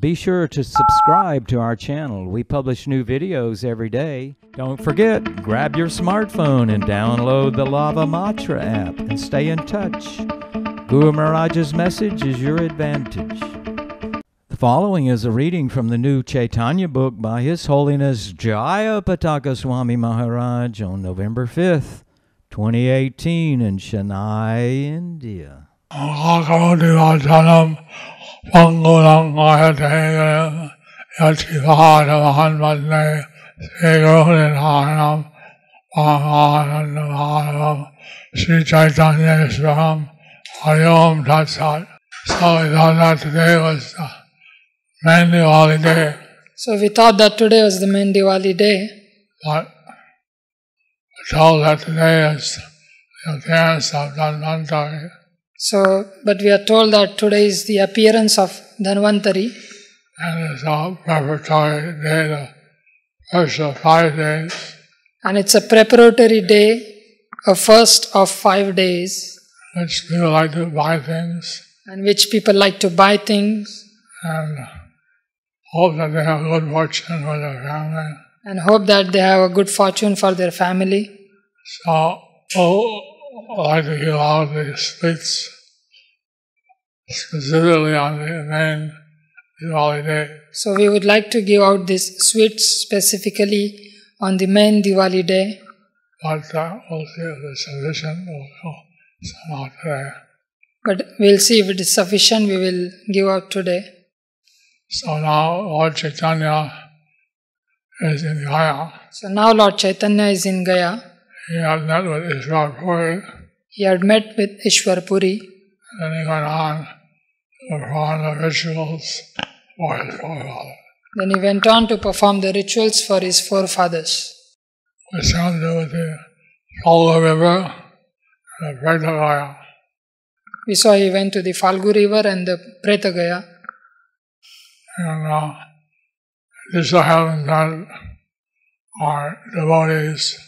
be sure to subscribe to our channel. We publish new videos every day. Don't forget, grab your smartphone and download the Lava Matra app and stay in touch. Guru Maharaj's message is your advantage. The following is a reading from the new Caitanya Book by His Holiness Jayapataka Swami Maharaj on November 5th, 2018 in Chennai, India. Sri Caitanya Swami Hayom Tatsat. So we thought that today was the main Diwali day. So we thought that today was the main Diwali day. But we're told that today is the appearance of Dhanvantari. But we are told that today is the appearance of Dhanvantari. And it's a preparatory day, the first of 5 days. And it's a preparatory day, a first of 5 days. Which people like to buy things. And which people like to buy things. And hope that they have good fortune for their family. And hope that they have a good fortune for their family. So, I like to give out the sweets specifically on the main Diwali day. So we would like to give out these sweets specifically on the main Diwali day. But we'll see if it's sufficient. We'll send out today. But we'll see if it is sufficient, we will give out today. So now Lord Chaitanya is in Gaya. So now Lord Chaitanya is in Gaya. He had met with Ishwar Puri. He had met with Ishwar Puri. And then he went on to perform the rituals for his forefathers. Then he went on to perform the rituals for his forefathers. Which had to do with the Falgu River and the Preta Gaya. We saw he went to the Falgu River and the Preta Gaya. And this so happens that our devotees,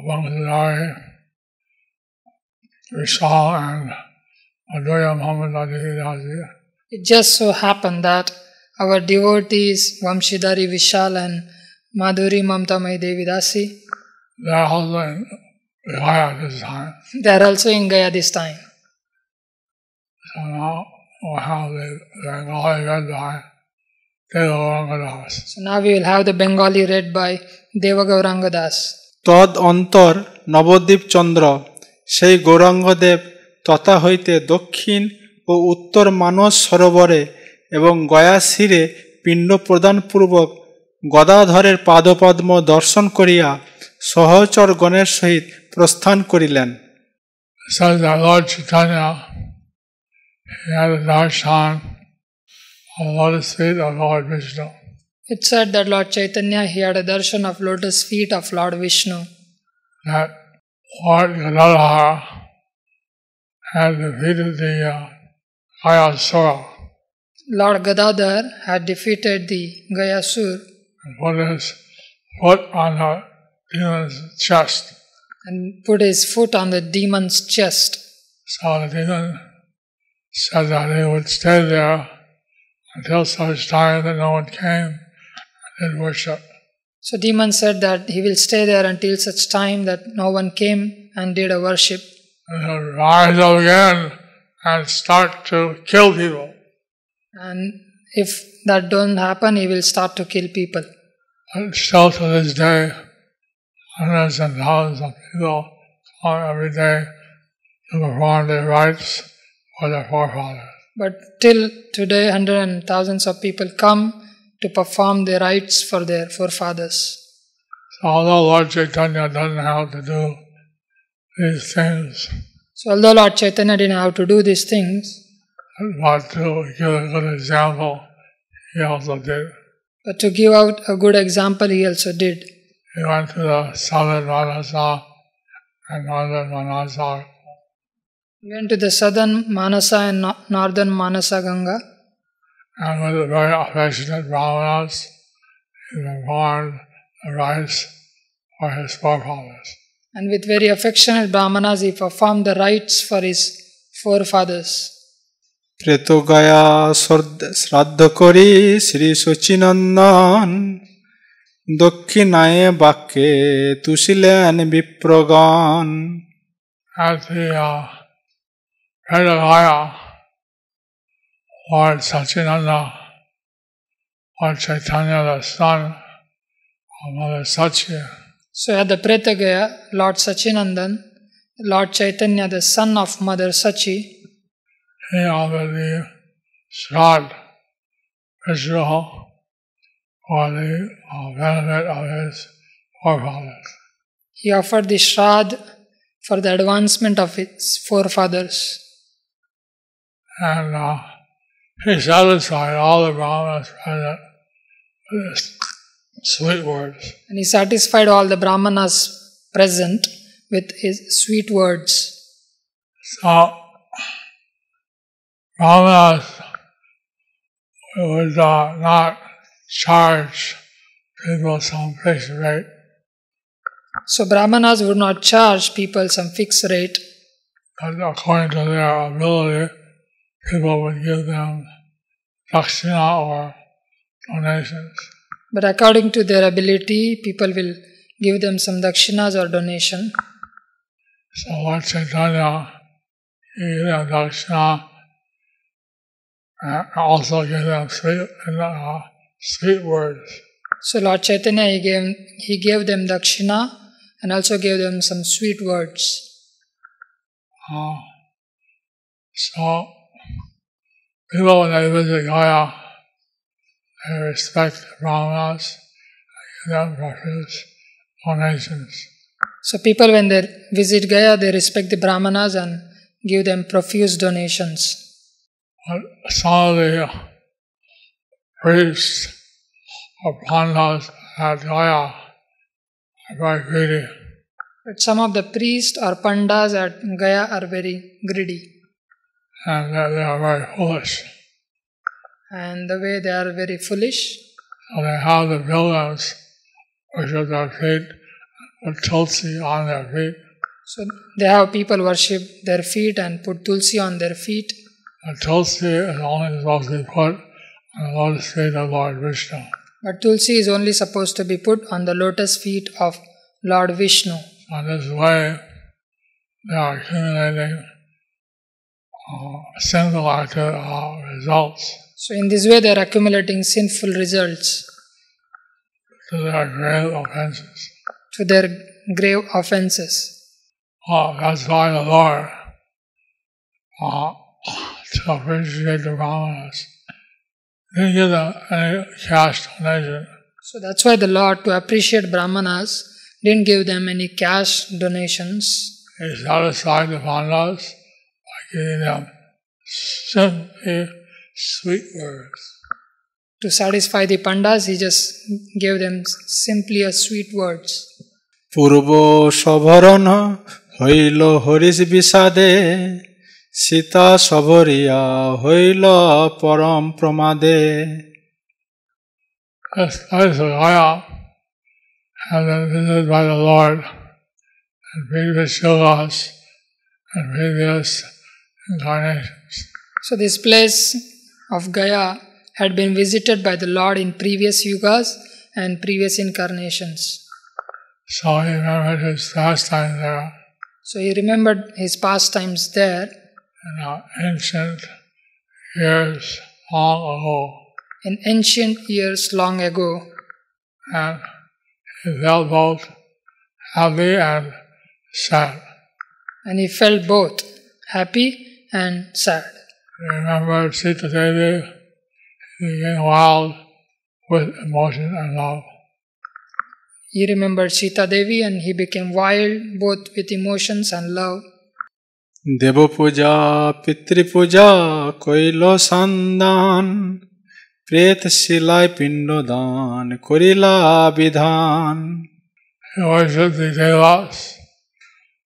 Bangsadari, Vishal, and Adhoya Muhammad Adhikidasi. It just so happened that our devotees, Vamshidhari Vishal and Madhuri Mamtamai Devidasi, they are also in Gaya this time. They are also in Gaya this time. So now we'll have the Bengali read by Devagaurangadas. So now we will have the Bengali read by Devagaurangadas. তদ অন্তর নবদ্বীপ চন্দ্র সেই গৌরাঙ্গদেব তথা হইতে দক্ষিণ ও উত্তর মানস সরোবরে এবং গয়া শিরে পিণ্ড প্রদানপূর্বক গদাধরের পাদপদ্ম দর্শন করিয়া সহচর গণের সহিত প্রস্থান করিলেন। Says that Lord Chaitanya, he had a darshan of the lotus feet of Lord Vishnu. It said that Lord Chaitanya, he had a darshan of lotus feet of Lord Vishnu. That Lord Gadadhara had defeated the Gayasura. Lord Gadadhar had defeated the Gayasur And put his foot on the demon's chest. And put his foot on the demon's chest. So the demon said that he would stay there until such time that no one came and did worship. So demon said that he will stay there until such time that no one came and did a worship. And he'll rise up again and start to kill people. And if that don't happen, he will start to kill people. But still to this day, hundreds and thousands of people come every day to perform their rites for their forefathers. But till today, hundreds and thousands of people come to perform their rites for their forefathers. So although Lord Chaitanya doesn't have to do these things, So although Lord Chaitanya didn't have to do these things, but to give a good example, he also did. but to give out a good example, he also did. He went to the southern Manasa and northern Manasa. He went to the southern Manasa and northern Manasa Ganga. And with the very affectionate Brahmanas, he performed the rites for his forefathers. And with very affectionate Brahmanas, he performed the rites for his forefathers. প্রেত গায়া শ্রাদ্ধ করি শ্রী শচীনন্দন দক্ষিণায় বাক্যে তুষিলেন বিপ্রগণ। At the Vedagaya, Lord Sachinanda, Lord Chaitanya, the son of Mother Sachi, So at the Pretagaya, Lord Sachinandan, Lord Chaitanya, the son of Mother Sachi, he offered the Shrad ritual for the benefit of his forefathers. he offered the Shrad for the advancement of his forefathers. And he satisfied all the Brahmanas present with his sweet words. And he satisfied all the Brahmanas present with his sweet words. So, Brahmanas would not charge people some fixed rate. So Brahmanas would not charge people some fixed rate, But according to their ability, people would give them dakshina or donations. but according to their ability, people will give them some dakshinas or donation. So Lord Chaitanya, he gave them dakshina and also gave them sweet words. So Lord Chaitanya, he gave them dakshina and also gave them some sweet words. So people, when they visit Gaya, they respect the Brahmanas and give them profuse donations. So people, when they visit Gaya, they respect the Brahmanas and give them profuse donations. But some of the priests or pandas at Gaya are very greedy. But some of the priests or pandas at Gaya are very greedy, And they are very foolish. and the way they are very foolish. So they have the pilgrims worship their feet and put tulsi on their feet. So they have people worship their feet and put tulsi on their feet. And tulsi is only supposed to be put on the lotus feet of Lord Vishnu. But tulsi is only supposed to be put on the lotus feet of Lord Vishnu. So in this way, they are accumulating sinful results So in this way they are accumulating sinful results to their grave offenses. to their grave offenses. That's why the Lord, to appreciate the Brahmanas, didn't give them any cash donation. So that's why the Lord, to appreciate Brahmanas, didn't give them any cash donations. He satisfied the Pandas by giving them simply sweet words. To satisfy the pandas, he just gave them simply a sweet words. পূর্ব সভরণ হইল হরিশ বিষাদে সীতা সভরিয়া হইল পরম প্রমাদে। This place of Gaya has been visited by the Lord in previous yugas and previous incarnations. So this place of Gaya had been visited by the Lord in previous yugas and previous incarnations. So he remembered his pastime there So he remembered his pastimes there in ancient years long ago. in ancient years long ago, And he felt both happy and sad. and he felt both happy and sad. He remembered Sita Devi, he became wild with emotion and love. He remembered Sita Devi and he became wild both with emotions and love. দেবপূজা পিতৃপূজা কইল সন্দান প্রেত শিলায় পিণ্ডদান করিলা বিধান। He worshipped the devas,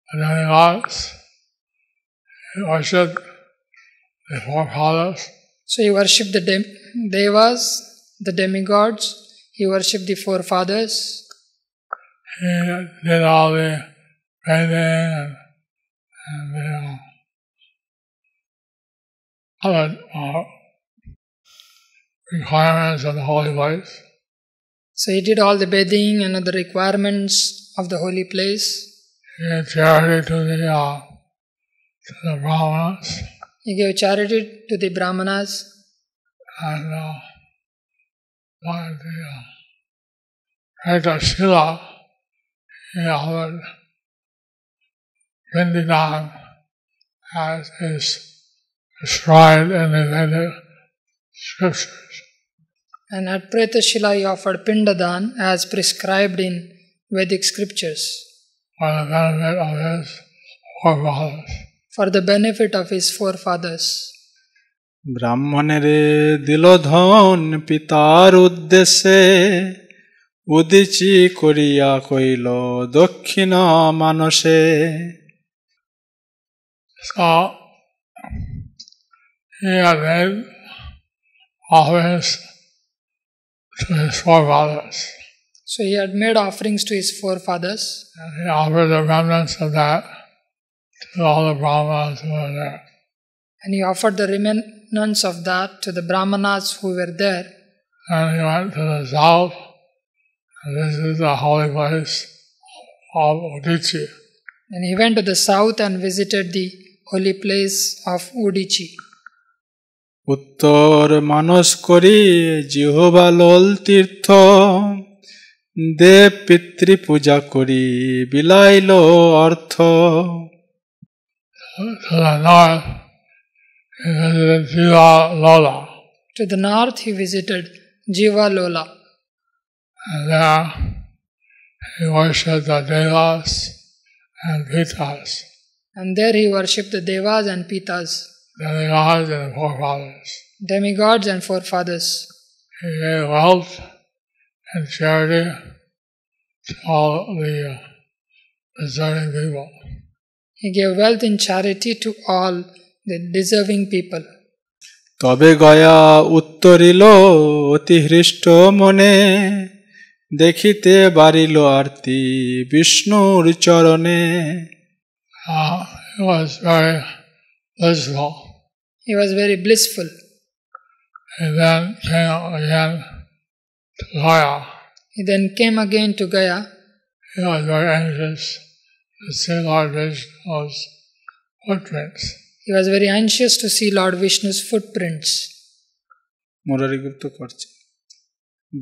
the demigods. He worshipped the forefathers. So he worshipped the devas, the demigods, he worshipped the forefathers. He did all the bathing and the other requirements of the holy place. So he did all the bathing and other requirements of the holy place. He gave charity to the Brahmanas. He gave charity to the Brahmanas. And like the Rita Shila, he offered Vindidan as is prescribed in the Vedic scriptures. And at Pretashila he offered Pindadan as prescribed in Vedic scriptures. For the benefit of his forefathers. For the benefit of his forefathers. ব্রাহ্মণেরে দিল ধন পিতার উদ্দেশ্যে উদিচি করিয়া কইল দক্ষিণ মানসে। So he had made offerings to his forefathers. So he had made offerings to his forefathers. And he offered the remnants of that to all the Brahmanas who were there. And he offered the remnants of that to the Brahmanas who were there. And he went to the south, and this is the holy place of Udichi. And he went to the south and visited the holy place of Udichi. উত্তর মানস করি জিহবা লোল তীর্থ দেব পিতৃ পূজা করি বিলাইল অর্থ। To the north, he visited Jiva Lola. To the north he visited Jiva Lola. And there he worshipped the Devas and Pitas. And there he worshipped the Devas and Pitas, Demigods and forefathers. demigods and forefathers. He gave wealth and charity to all the deserving people. He gave wealth in charity to all the deserving people. তবে গয়া উত্তরিল অতি হৃষ্ট মনে দেখিতে বারিল আরতি বিষ্ণুর চরণে। He was very blissful. He was very blissful. He then came again to Gaya. He then came again to Gaya. He was very anxious to see Lord Vishnu's footprints. He was very anxious to see Lord Vishnu's footprints. Murari Gupta করছে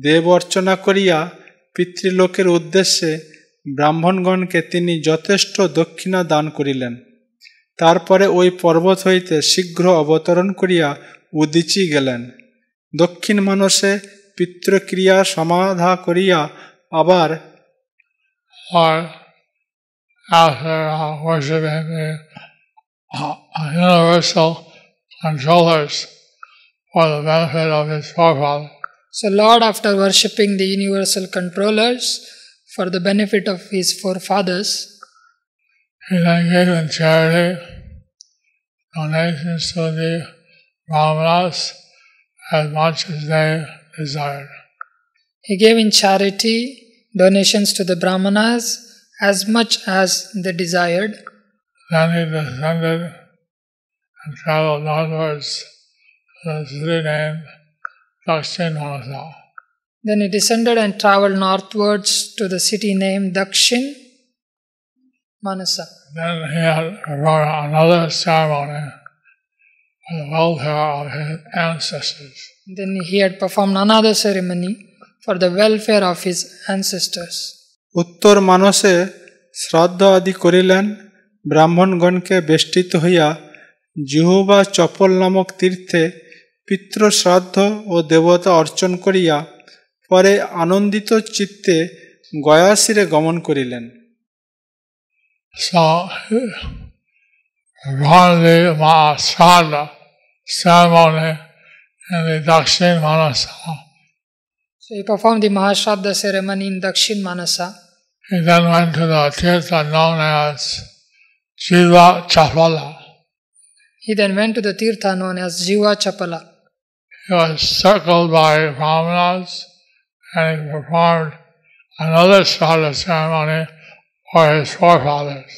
দেব অর্চনা করিয়া পিতৃলোকের উদ্দেশ্যে ব্রাহ্মণগণকে তিনি যথেষ্ট দক্ষিণা দান করিলেন। তারপরে ওই পর্বত হইতে শীঘ্র অবতরণ করিয়া উদিচি গেলেন। দক্ষিণ মানসে পিতৃক্রিয়া সমাধা করিয়া আবার After worshipping the universal controllers for the benefit of his forefathers. So Lord, after worshipping the universal controllers for the benefit of his forefathers, he then gave in charity donations to the Brahmanas as much as they desired. he gave in charity donations to the Brahmanas as much as they desired. Then he descended and traveled northwards to the city named Dakshin Manasa. Then he descended and traveled northwards to the city named Dakshin Manasa. Then he had performed another ceremony for the welfare of his ancestors. Then he had performed another ceremony for the welfare of his ancestors. উত্তর মানসে শ্রাদ্ধ আদি করিলেন। ব্রাহ্মণগণকে বেষ্টিত হইয়া জিহ্বা চপল নামক তীর্থে পিতৃশ্রাদ্ধ ও দেবতা অর্চন করিয়া পরে আনন্দিত চিত্তে গয়াশিরে গমন করিলেন। So he performed the Mahasraddha ceremony in the Dakshin Manasa. So he performed the Mahashraddha ceremony in Dakshin Manasa. He then went to the tirtha known as Jiva Chapala. He then went to the tirtha known as Jiva Chapala. He was circled by Brahmanas and he performed another Shraddha ceremony for his forefathers.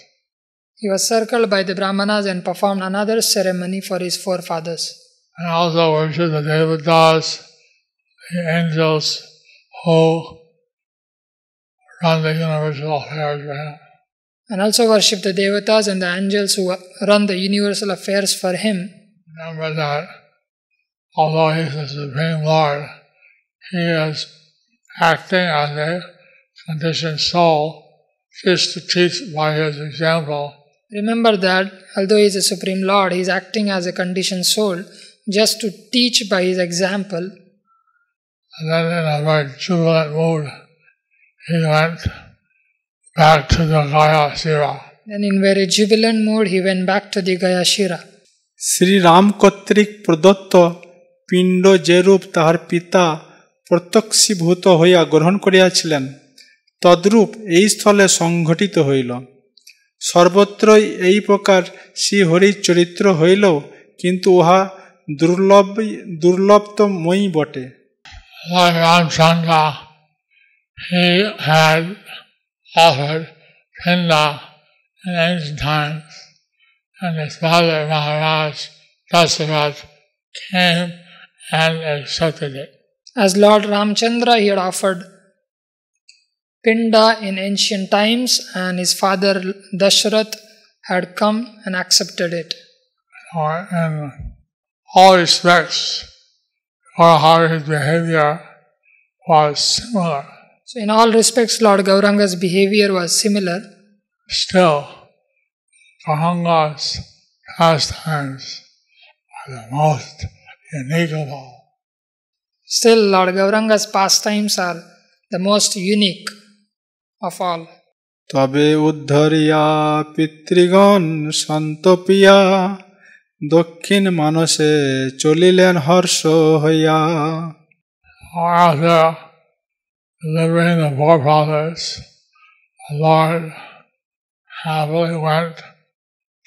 He was circled by the Brahmanas and performed another ceremony for his forefathers. and also worship the devatas, the angels who run the universal affairs for him. And also worship the devatas and the angels who run the universal affairs for him. Remember that although he is the Supreme Lord, he is acting as a conditioned soul just to teach by his example. Remember that although he is a Supreme Lord, he is acting as a conditioned soul just to teach by his example. And then in a very jubilant mood, he went back to the Gaya Shira. Then in very jubilant mood, he went back to the Gaya Shira. Shri Ram কর্তৃক প্রদত্ত পিণ্ড যেরূপ তাহার পিতা প্রত্যক্ষীভূত হইয়া গ্রহণ করিয়াছিলেন, তদ্রূপ এই স্থলে সংঘটিত হইল। সর্বত্রই এই প্রকার শ্রীহরির চরিত্র হইলেও কিন্তু উহা দুর্লভতমই বটে। Like Ramchandra, he had offered Pinda in ancient times, and his father Maharaj Dasarath came and accepted it. As Lord Ramchandra, he had offered Pinda in ancient times, and his father Dasharath had come and accepted it. In all respects, or how his behavior was similar. So in all respects, Lord Gauranga's behavior was similar. Still, Gauranga's pastimes are the most unique of all. Still, Lord Gauranga's pastimes are the most unique of all. তবে উদ্ধরিয়া পিতৃগণ সন্তপিয়া দক্ষিণ মানসে চলিলেন হর্ষ হইয়া। After delivering the forefathers, the Lord happily went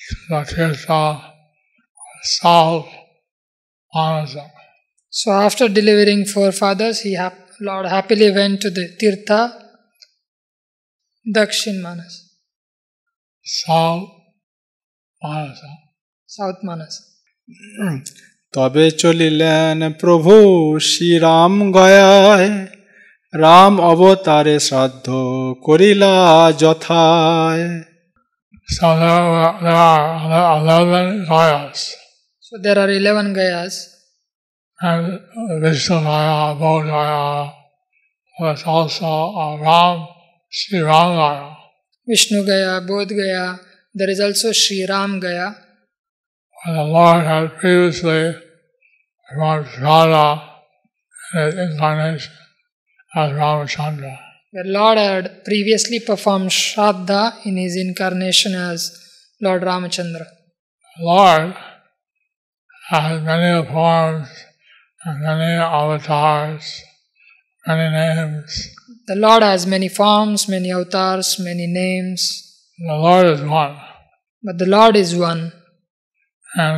to the Tirtha south Manasa. So after delivering forefathers, Lord happily went to the Tirtha Dakshin Manas. South Manasa. South Manas. তবে চলিলেন প্রভু শ্রীরাম গয়ায়, রাম অবতারে শ্রাদ্ধ করিলা যথায়। So there are 11 Gayas. So there are 11 Gayas. And Vishnu Gaya, Bodh Gaya, was also a Sri Ram Gaya. Vishnu Gaya, Bodh Gaya. There is also Sri Ram Gaya. Where the Lord had previously performed Shraddha in his incarnation as Ramachandra. Where Lord had previously performed Shraddha in his incarnation as Lord Ramachandra. Lord has many forms and many avatars, many names. The Lord has many forms, many avatars, many names. The Lord is one. But the Lord is one. And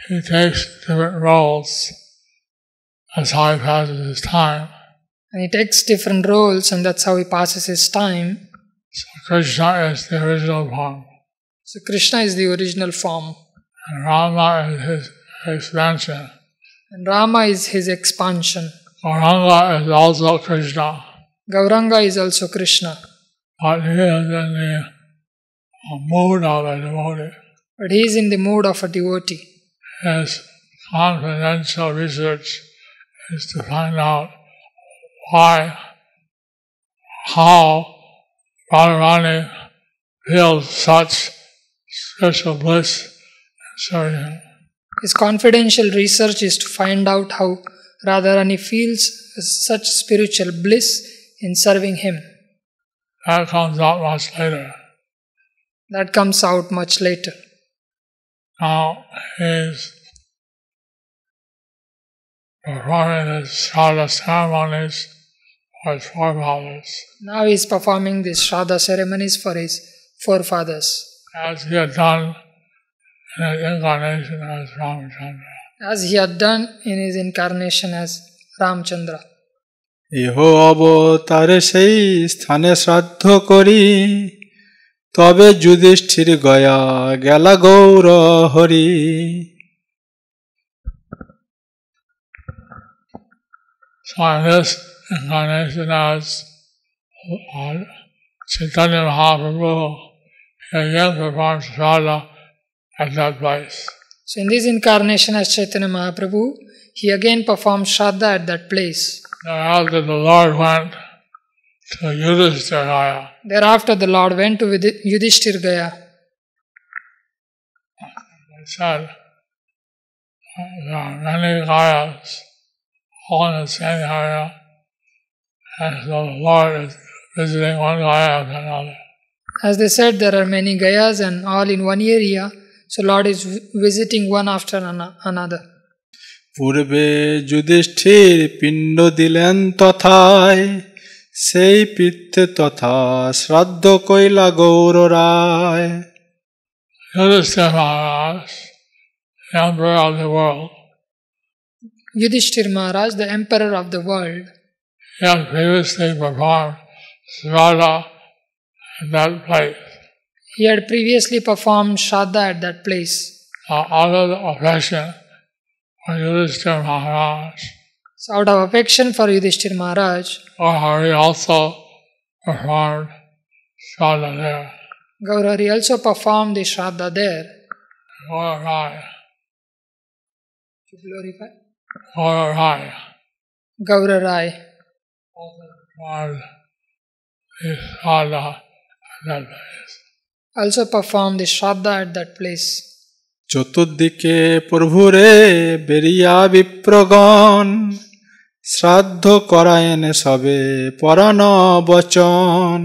he takes different roles as how he passes his time. And he takes different roles, and that's how he passes his time. So Krishna is the original form. So Krishna is the original form. And Rama is his expansion. And Rama is his expansion. Gauranga is also Krishna. Gauranga is also Krishna. But he is in the mood of a devotee. But he is in the mood of a devotee. His confidential research is to find out how Radharani feels such special bliss in serving him. His confidential research is to find out how Radharani feels such spiritual bliss in serving him. That comes out much later. That comes out much later. Now he's performing his Shraddha ceremonies for his forefathers. Now he is performing these Shraddha ceremonies for his forefathers. As he had done in his incarnation as Ramachandra. As he had done in his incarnation as Ramchandra. ইহ অবতারে সেই স্থানে শ্রাদ্ধ করি, তবে যুধিষ্ঠির গয়া গেলা Gour Hari. So in this incarnation as Caitanya Mahaprabhu, he again performs Shraddha at that place. So in this incarnation as Chaitanya Mahaprabhu, he again performed Shraddha at that place. Thereafter the Lord went to Yudhishthira. Thereafter the Lord went to Yudhishthira Gaya. They said there are many Gayas all in the same area, and so the Lord is visiting one Gaya after another. As they said, there are many Gayas and all in one area, so Lord is visiting one after another. পূর্বে যুধিষ্ঠির পিণ্ড দিলেন তথায় সেই পিত্তে তথা শ্রাদ্ধ কইলা গৌর রায় Yudhishthira Maharaj, the emperor of the world, Yudhishthira Maharaj, the emperor of the world, he had previously performed Shraddha at that place. He had previously performed Shraddha at that place. Out of the affection for Yudhishthira Maharaj, So out of affection for Yudhishthira Maharaj, Gaurahari also performed Shraddha there. Gaurahari also performed the Shraddha there. Gaurahari. To glorify Gaurahari Gaurarai also performed the Shraddha at that place. also performed the Shraddha at that place. চতুর্দিকে প্রভুরে বেরিয়া বিপ্রগণ শ্রাদ্ধ করায়েন সবে পরাণ বচন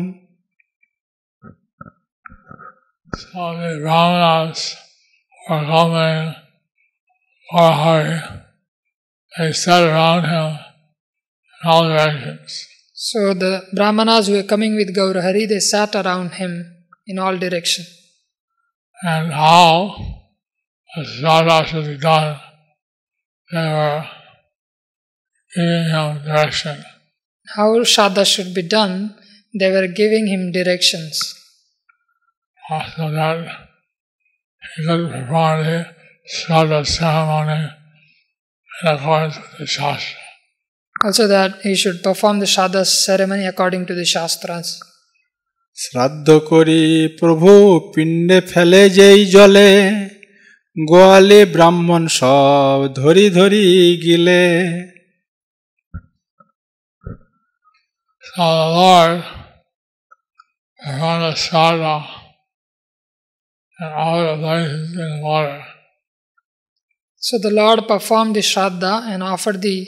So the Brahmanas were coming for Hari. They sat around him in all directions. So the Brahmanas who were coming with Gaurahari, they sat around him in all directions. And how the Shraddha should be done, they were giving him direction. How Shraddha should be done, they were giving him directions. So that he could perform the Shraddha ceremony in accordance with the Shastra. Also that he should perform the Shraddha ceremony according to the Shastras. শ্রাদ্ধ করি প্রভু পিণ্ডে ফেলে যেই জলে গোয়ালে ব্রাহ্মণ সব ধরি ধরি গিলে So the Lord performed the Shraddha and all the places in the water. So the Lord performed the Shraddha and offered the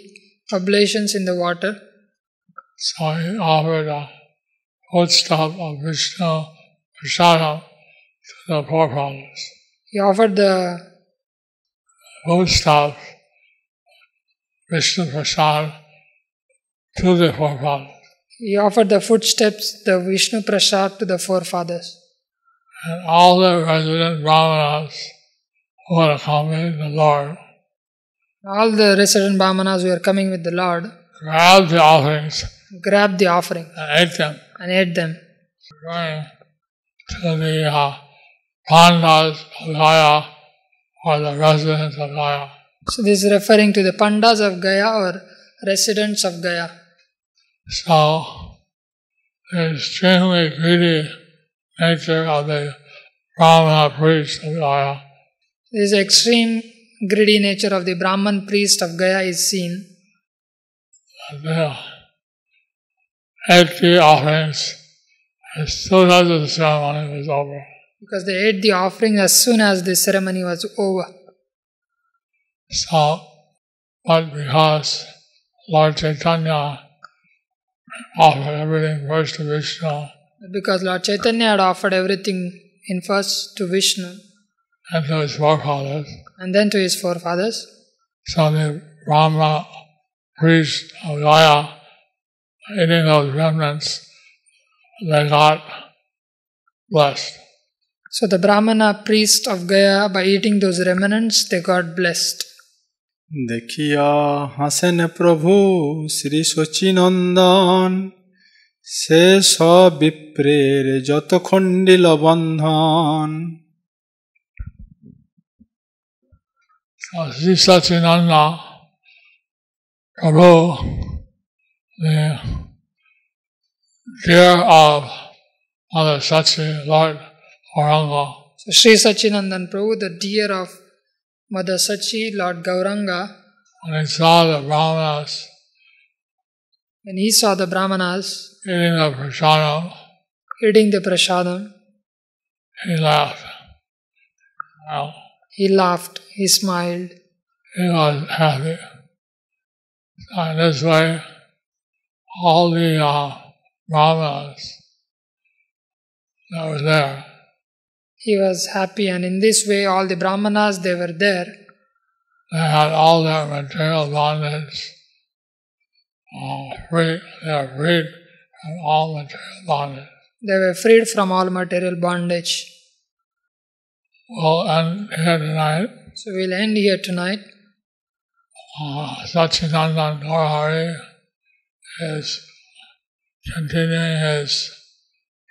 oblations in the water. So he offered a foodstuff of Vishnu Prasadam to the forefathers. He offered the Foodstuff, Vishnu Prasad, to the forefathers. He offered the footsteps, the Vishnu Prasad to the forefathers. And all the resident Brahmanas who had accompanied the Lord All the resident Brahmanas who were coming with the Lord grabbed the offerings grabbed the offering and ate them. and ate them. Referring to the Pandas of Gaya or the residents of Gaya. So this is referring to the Pandas of Gaya or residents of Gaya. So the extremely greedy nature of the Brahmana priest of Gaya This extreme greedy nature of the Brahman priest of Gaya is seen. They ate the offerings as soon as the ceremony was over. Because they ate the offering as soon as the ceremony was over. So, but because Lord Chaitanya offered everything first to Vishnu, Because Lord Chaitanya had offered everything in first to Vishnu and to his forefathers, and then to his forefathers, so the Brahma priests of Gaya, eating those remnants, they got blessed. so the Brahmana priest of Gaya, by eating those remnants, they got blessed. দেখিয়া হাসেন প্রভু শ্রী শচীনন্দন সে সব বিপ্রের যত খণ্ডিল বন্ধন So Sri Satyananda Prabhu the dear of Mother Sachi, Lord Gauranga. So Sri Sachinandan Prabhu, the dear of Mother Sachi, Lord Gauranga, when he saw the Brahmanas when he saw the Brahmanas eating the prasadam, he laughed. Well, He laughed, he smiled. he was happy. And this way, all the Brahmanas that were there, He was happy, and in this way all the Brahmanas, they were there. they had all their material bondage free. They are freed from all material bondage. They were freed from all material bondage. We'll end here tonight. So we'll end here tonight. Satchidananda Gaurahari is continuing his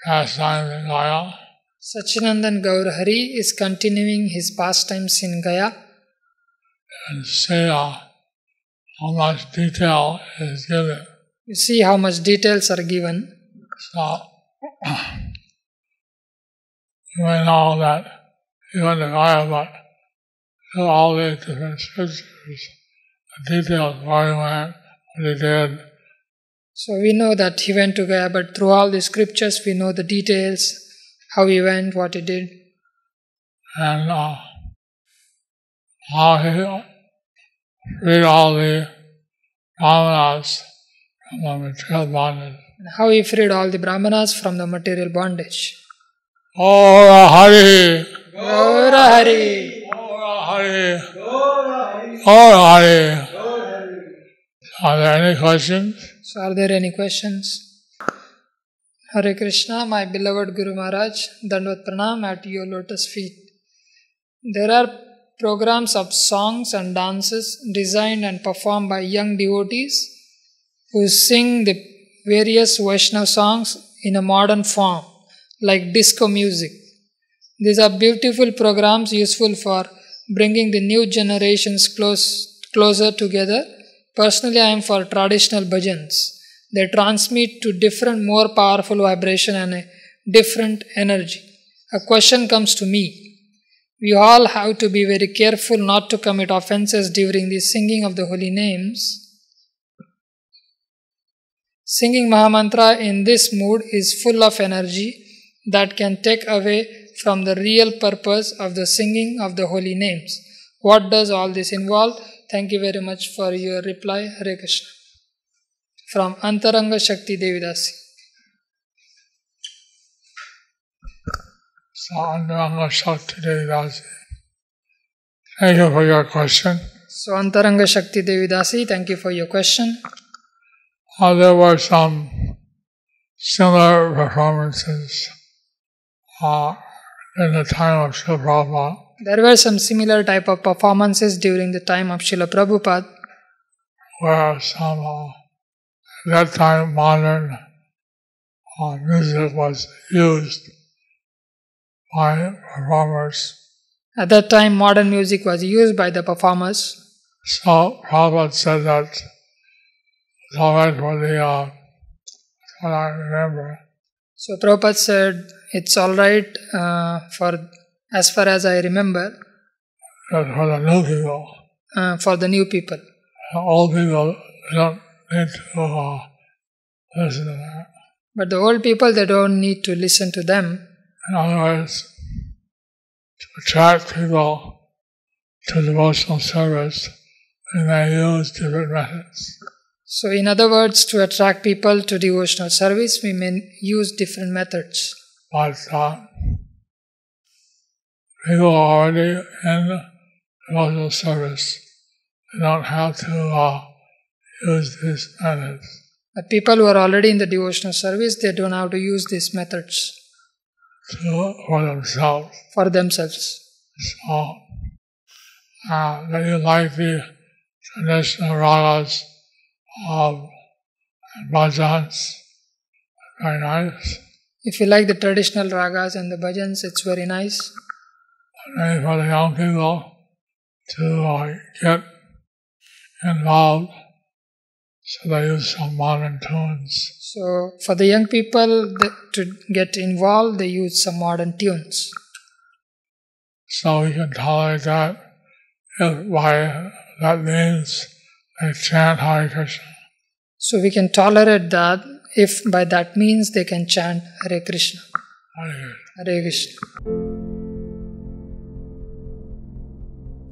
pastime in Gaya. Sachinandan Gaurahari is continuing his pastimes in Gaya. And see how much detail is given. You see how much details are given. So, you may know that he went to Gaya, but through all these different scriptures, the details where he went, what he did. So we know that he went to Gaya, but through all the scriptures we know the details, how he went, what he did. And how he freed all the Brahmanas from the material bondage. And how he freed all the Brahmanas from the material bondage. Gaura Hari! Gaura Hari! Gaura Hari! Gaura Hari! Are there any questions? So are there any questions? Hare Krishna, my beloved Guru Maharaj, Dandvat Pranam at your lotus feet. There are programs of songs and dances designed and performed by young devotees who sing the various Vaishnava songs in a modern form, like disco music. These are beautiful programs useful for bringing the new generations closer together. Personally, I am for traditional bhajans. They transmit to different, more powerful vibration and a different energy. A question comes to me. We all have to be very careful not to commit offenses during the singing of the holy names. Singing Mahamantra in this mood is full of energy that can take away from the real purpose of the singing of the holy names. What does all this involve? Thank you very much for your reply. Hare Krishna. From Antaranga Shakti Devidasi. So, Antaranga Shakti Devidasi. Thank you for your question. So, Antaranga Shakti Devidasi, thank you for your question. There were some similar performances in the time of Srila Prabhupada. There were some similar type of performances during the time of Srila Prabhupada, where some, at that time, modern music was used by performers. At that time, modern music was used by the performers. So Prabhupada said that it's all right for the, what I remember. So Prabhupada said it's all right for, as far as I remember, for the new people. For the new people. The old people don't need to listen to that. But the old people, they don't need to listen to them. In other words, to attract people to devotional service, we may use different methods. So in other words, to attract people to devotional service, we may use different methods. But people are already in devotional service. They don't have to use these methods. But people who are already in the devotional service, they don't have to use these methods for themselves. For themselves. So, that you like the traditional ragas of bhajans, very nice. If you like the traditional ragas and the bhajans, it's very nice. But maybe for the young people to get involved So they use some modern tunes. So for the young people to get involved, they use some modern tunes. So we can tolerate that by that means they chant Hare Krishna. So we can tolerate that if by that means they can chant Hare Krishna. Hare Krishna.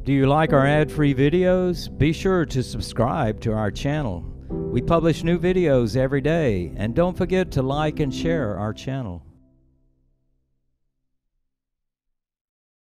Do you like our ad-free videos? Be sure to subscribe to our channel. We publish new videos every day, and don't forget to like and share our channel.